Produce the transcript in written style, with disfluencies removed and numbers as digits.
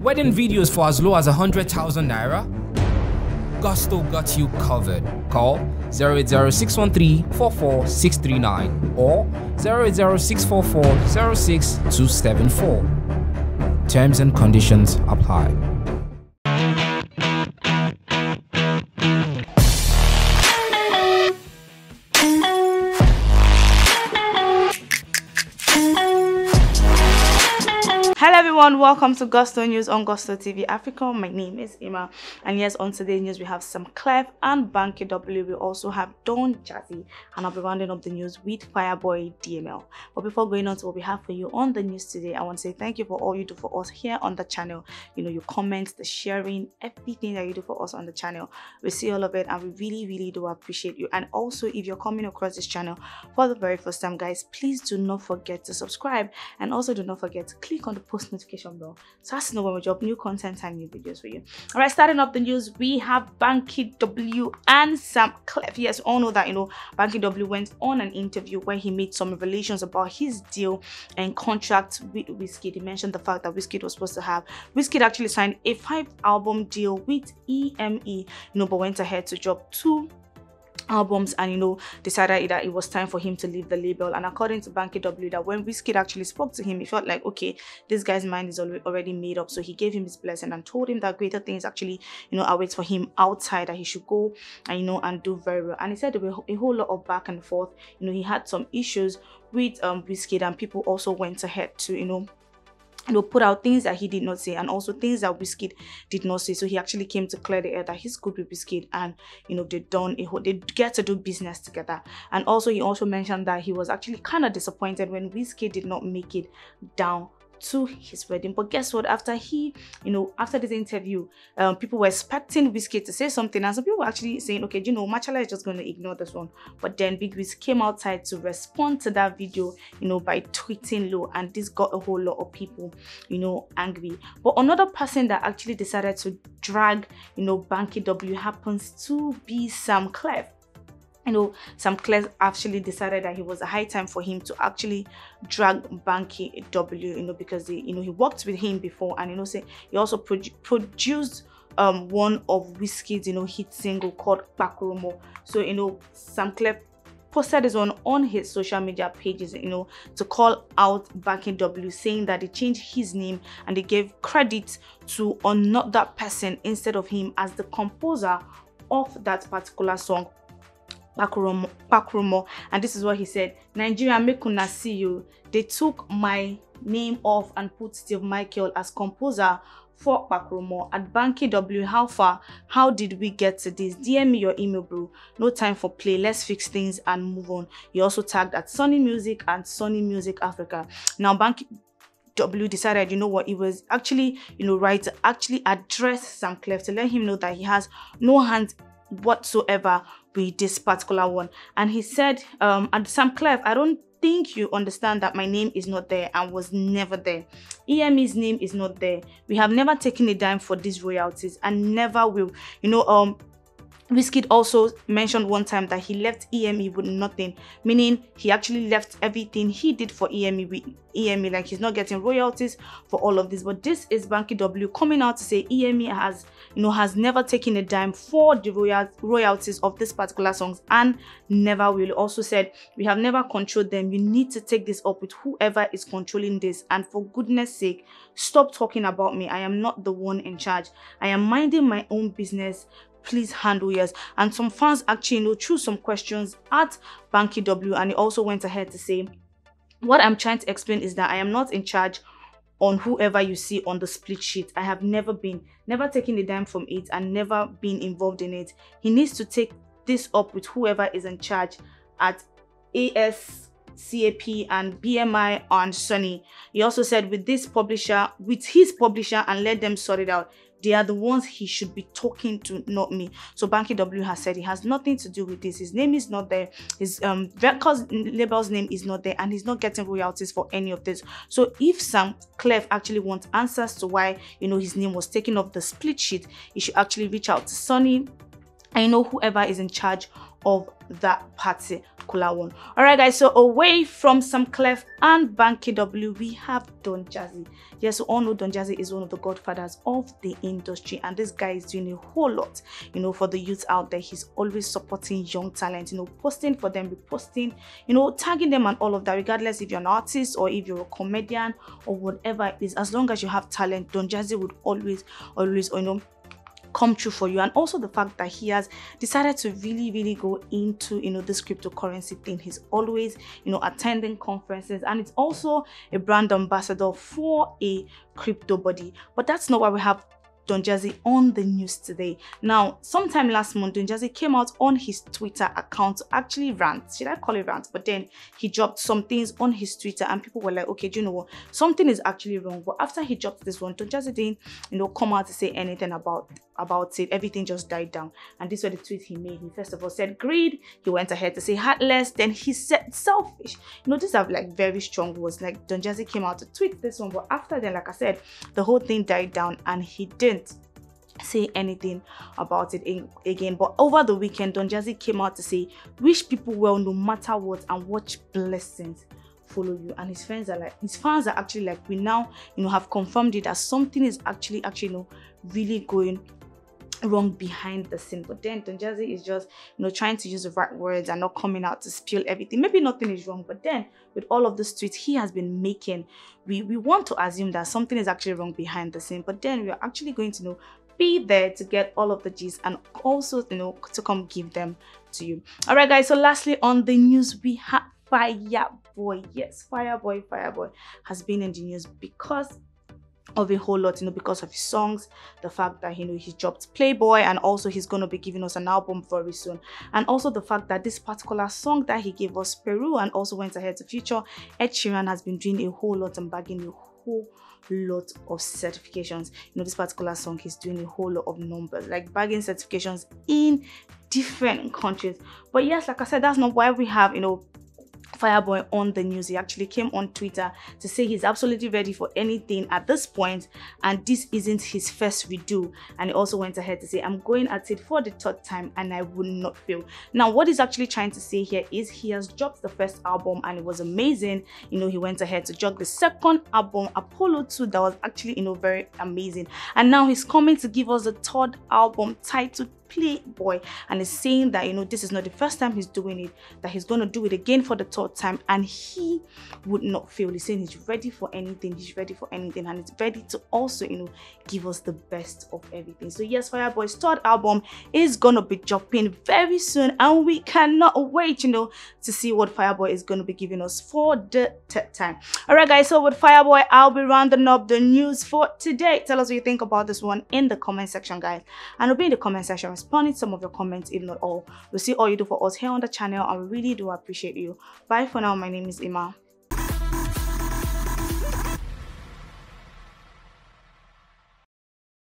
Wedding videos for as low as 100,000 naira? Gusto got you covered. Call 080-613-44639 or 080-644-06274. Terms and conditions apply. Hello everyone, welcome to Gusto News on Gusto TV Africa. My name is Emma, and yes, on today's news we have Samklef and Banky W. We also have Jazzy, and I'll be rounding up the news with Fireboy DML. But before going on to what we have for you on the news today, I want to say thank you for all you do for us here on the channel. You know, your comments, the sharing, everything that you do for us on the channel. We see all of it, and we really do appreciate you. And also, if you're coming across this channel for the very first time, guys, please do not forget to subscribe, and also do not forget to click on the post notification bell so as to know when we drop new content and new videos for you. All right, starting up the news, we have Banky W and Samklef. Yes, all know that, you know, Banky W went on an interview where he made some revelations about his deal and contract with WIZKID. He mentioned the fact that WIZKID was supposed to have. WIZKID actually signed a 5-album deal with EME, you know, but went ahead to drop 2 albums and, you know, decided that it was time for him to leave the label. And according to Banky W, that when WIZKID actually spoke to him, he felt like, okay, this guy's mind is already made up, so he gave him his blessing and told him that greater things actually, you know, await for him outside, that he should go and, you know, and do very well. And he said there were a whole lot of back and forth. You know, he had some issues with WIZKID, and people also went ahead to, you know, put out things that he did not say, and also things that WIZKID did not say. So he actually came to clear the air that he's good with WIZKID, and, you know, they get to do business together. And also he also mentioned that he was actually kind of disappointed when WIZKID did not make it down to his wedding. But guess what, after he, you know, after this interview, people were expecting WIZKID to say something, and some people were actually saying, okay, you know, Machala is just going to ignore this one. But then Big Wiz came outside to respond to that video, you know, by tweeting low, and this got a whole lot of people, you know, angry. But another person that actually decided to drag, you know, Banky W happens to be Samklef. You know, Samklef actually decided that it was a high time for him to actually drag Banky W, you know, because he, you know, he worked with him before, and, you know, say he also produced one of WIZKID's, you know, hit single called Bakuromo. So, you know, Samklef posted this one on his social media pages, you know, to call out Banky W, saying that they changed his name and they gave credit to another person instead of him as the composer of that particular song, Bakuromo. And this is what he said: Nigeria, make una see you. They took my name off and put Steve Michael as composer for Bakuromo. At Banky W, how far? How did we get to this? DM me your email, bro. No time for play. Let's fix things and move on. He also tagged at Sony Music and Sony Music Africa. Now Banky W decided, you know what, it was actually, you know, right to actually address Samklef to let him know that he has no hand whatsoever with this particular one. And he said, and Samklef, I don't think you understand that my name is not there and was never there. EME's name is not there. We have never taken a dime for these royalties and never will. You know, WIZKID also mentioned one time that he left EME with nothing, meaning he actually left everything he did for EME with EME, like he's not getting royalties for all of this. But this is Banky W coming out to say EME has, you know, has never taken a dime for the royalties of this particular songs and never will. Also said, we have never controlled them. You need to take this up with whoever is controlling this, and for goodness sake, stop talking about me. I am not the one in charge. I am minding my own business. Please handle yours. And some fans actually, you know, threw some questions at Banky W, and he also went ahead to say, what I'm trying to explain is that I am not in charge on whoever you see on the split sheet. I have never taken a dime from it and never been involved in it. He needs to take this up with whoever is in charge at ASCAP and BMI and Sony. He also said with his publisher, and let them sort it out. They are the ones he should be talking to, not me. So Banky W has said he has nothing to do with this. His name is not there. His record label's name is not there, and he's not getting royalties for any of this. So if Samklef actually wants answers to why, you know, his name was taken off the split sheet, he should actually reach out to Sony. I know whoever is in charge of that particular one. All right, guys, so away from Samklef and Banky W, we have Don Jazzy. Yes, we all know Don Jazzy is one of the godfathers of the industry, and this guy is doing a whole lot, you know, for the youth out there. He's always supporting young talent, you know, posting for them, reposting, you know, tagging them and all of that, regardless if you're an artist or if you're a comedian or whatever it is. As long as you have talent, Don Jazzy would always, you know, come true for you. And also the fact that he has decided to really go into, you know, this cryptocurrency thing. He's always, you know, attending conferences, and it's also a brand ambassador for a crypto body. But that's not why we have Don Jazzy on the news today. Now, sometime last month, Don Jazzy came out on his Twitter account to actually rant. Should I call it rant? But then he dropped some things on his Twitter, and people were like, okay, do you know what? Something is actually wrong. But after he dropped this one, Don Jazzy didn't, you know, come out to say anything about it. Everything just died down. And this was the tweet he made. He first of all said greed. He went ahead to say heartless. Then he said selfish. You know, these are like very strong words. Like, Don Jazzy came out to tweet this one, but after then, like I said, the whole thing died down, and he didn't say anything about it again. But over the weekend, Don Jazzy came out to say, wish people well no matter what, and watch blessings follow you. And his fans are actually like, we now, you know, have confirmed it, that something is actually you know, really going wrong behind the scene. But then Don Jazzy is just, you know, trying to use the right words and not coming out to spill everything. Maybe nothing is wrong, but then with all of the tweets he has been making, we want to assume that something is actually wrong behind the scene. But then we are actually going to, you know, be there to get all of the gist and also, you know, to come give them to you. All right, guys, so lastly on the news, we have Fireboy. Yes, Fireboy has been in the news because of a whole lot, you know, because of his songs, the fact that, you know, he dropped Playboy, and also he's going to be giving us an album very soon, and also the fact that this particular song that he gave us, Peru, and also went ahead to feature Ed Sheeran, has been doing a whole lot and bagging a whole lot of certifications. You know, this particular song, he's doing a whole lot of numbers, like bagging certifications in different countries. But yes, like I said, that's not why we have, you know, Fireboy on the news. He actually came on Twitter to say he's absolutely ready for anything at this point, and this isn't his first redo. And he also went ahead to say, I'm going at it for the third time and I will not fail. Now, what he's actually trying to say here is he has dropped the first album and it was amazing. You know, he went ahead to drop the second album, Apollo 2, that was actually, you know, very amazing. And now he's coming to give us the third album titled Playboy, and is saying that, you know, this is not the first time he's doing it, that he's going to do it again for the third time and he would not fail. He's saying he's ready for anything, and he's ready to also, you know, give us the best of everything. So yes, Fireboy's third album is gonna be dropping very soon, and we cannot wait, you know, to see what Fireboy is going to be giving us for the third time. All right, guys, so with Fireboy, I'll be rounding up the news for today. Tell us what you think about this one in the comment section, guys, and it'll be in the comment section responding to some of your comments, if not all. We'll see all you do for us here on the channel, and we really do appreciate you. Bye for now. My name is Emma.